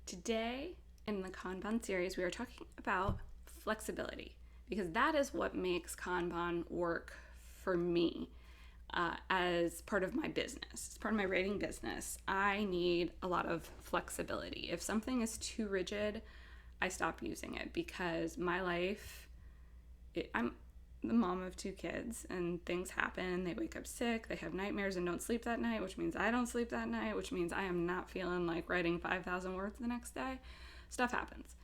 Today, in the Kanban series, we are talking about flexibility because that is what makes Kanban work for me as part of my business. As part of my writing business, I need a lot of flexibility. If something is too rigid, I stop using it because my life, I'm the mom of 2 kids and things happen. They wake up sick, they have nightmares and don't sleep that night, which means I don't sleep that night, which means I am not feeling like writing 5,000 words the next day. Stuff happens.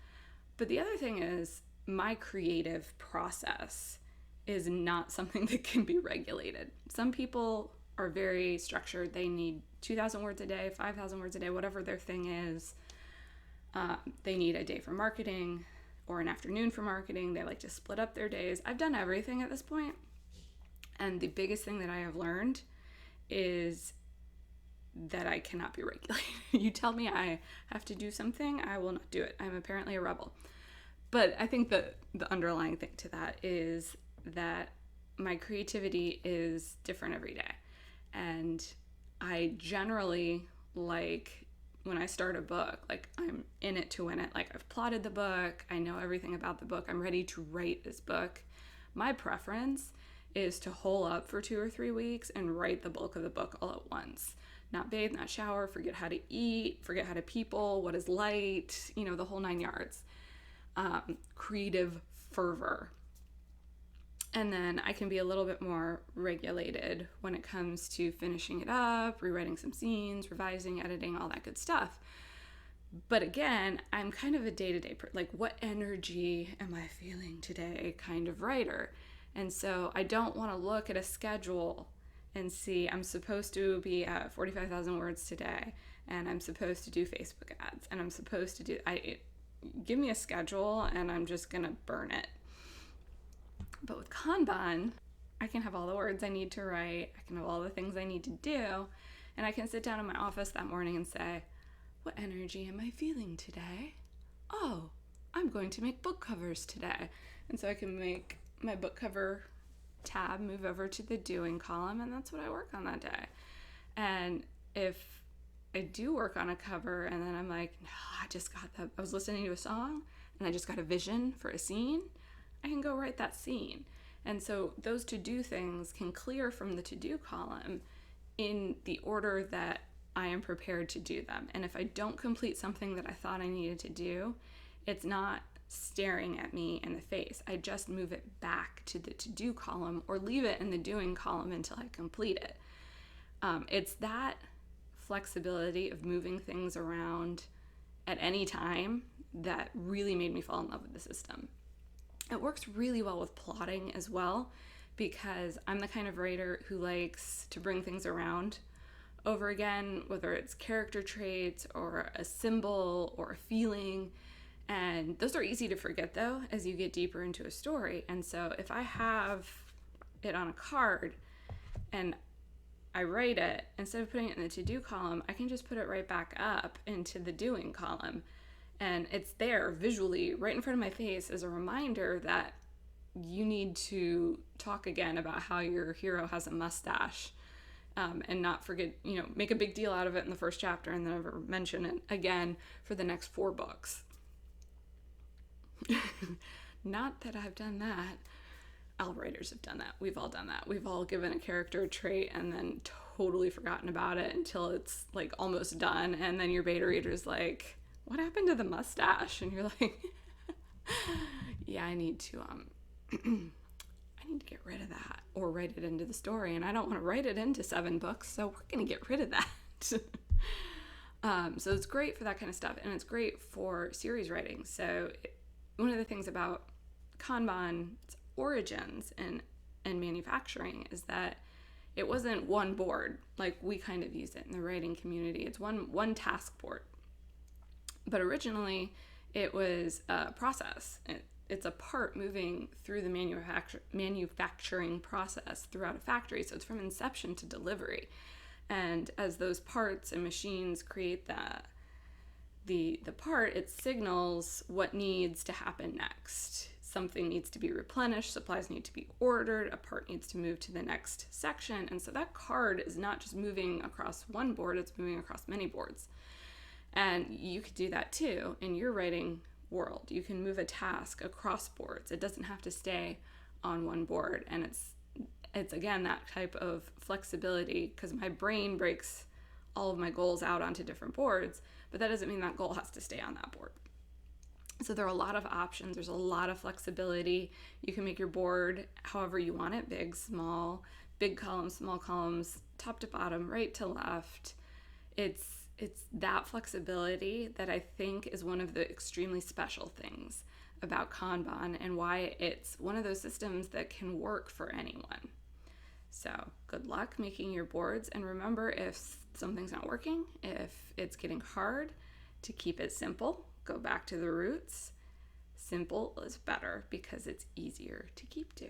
But the other thing is my creative process is not something that can be regulated. Some people are very structured. They need 2,000 words a day, 5,000 words a day, whatever their thing is. They need a day for marketing or an afternoon for marketing. They like to split up their days. I've done everything at this point. And the biggest thing that I have learned is that I cannot be regulated. You tell me I have to do something, I will not do it. I'm apparently a rebel. But I think that the underlying thing to that is that my creativity is different every day. And I generally like when I start a book, like I'm in it to win it. Like I've plotted the book, I know everything about the book, I'm ready to write this book. My preference is to hole up for 2 or 3 weeks and write the bulk of the book all at once. Not bathe, not shower, forget how to eat, forget how to people, what is light, the whole 9 yards. Creative fervor. And then I can be a little bit more regulated when it comes to finishing it up, rewriting some scenes, revising, editing, all that good stuff. But again, I'm kind of a day-to-day, like what energy am I feeling today kind of writer. And so I don't want to look at a schedule and see I'm supposed to be at 45,000 words today and I'm supposed to do Facebook ads and I'm supposed to do, give me a schedule and I'm just going to burn it. But with Kanban, I can have all the words I need to write, I can have all the things I need to do, and I can sit down in my office that morning and say, what energy am I feeling today? Oh, I'm going to make book covers today. And so I can make my book cover tab move over to the doing column, and that's what I work on that day. And if I do work on a cover and then I'm like, no, I was listening to a song and I just got a vision for a scene, I can go write that scene. And so those to-do things can clear from the to-do column in the order that I am prepared to do them. And if I don't complete something that I thought I needed to do, it's not staring at me in the face. I just move it back to the to-do column or leave it in the doing column until I complete it. It's that flexibility of moving things around at any time that really made me fall in love with the system. It works really well with plotting as well because I'm the kind of writer who likes to bring things around over again, whether it's character traits or a symbol or a feeling. And those are easy to forget though as you get deeper into a story. And so if I have it on a card and I write it, instead of putting it in the to-do column, I can just put it right back up into the doing column. And it's there visually right in front of my face as a reminder that you need to talk again about how your hero has a mustache, and not forget, make a big deal out of it in the first chapter and then never mention it again for the next 4 books. Not that I've done that. All writers have done that. We've all done that. We've all given a character a trait and then totally forgotten about it until it's like almost done. And then your beta reader's like, what happened to the mustache? And you're like, yeah, I need to get rid of that or write it into the story. And I don't want to write it into 7 books. So we're going to get rid of that. So it's great for that kind of stuff. And it's great for series writing. So one of the things about Kanban's origins in manufacturing is that it wasn't one board like we kind of use it in the writing community. It's one task board. But originally, it was a process. It's a part moving through the manufacturing process throughout a factory. So it's from inception to delivery. And as those parts and machines create the part, it signals what needs to happen next. Something needs to be replenished, supplies need to be ordered, a part needs to move to the next section. And so that card is not just moving across one board, it's moving across many boards. And you could do that too in your writing world. You can move a task across boards. It doesn't have to stay on one board. And it's again that type of flexibility, because my brain breaks all of my goals out onto different boards, but that doesn't mean that goal has to stay on that board. So there are a lot of options. There's a lot of flexibility. You can make your board however you want it, big, small, big columns, small columns, top to bottom, right to left. It's that flexibility that I think is one of the extremely special things about Kanban, and why it's one of those systems that can work for anyone. So good luck making your boards, and remember, if something's not working, if it's getting hard, to keep it simple. Go back to the roots. Simple is better because it's easier to keep to.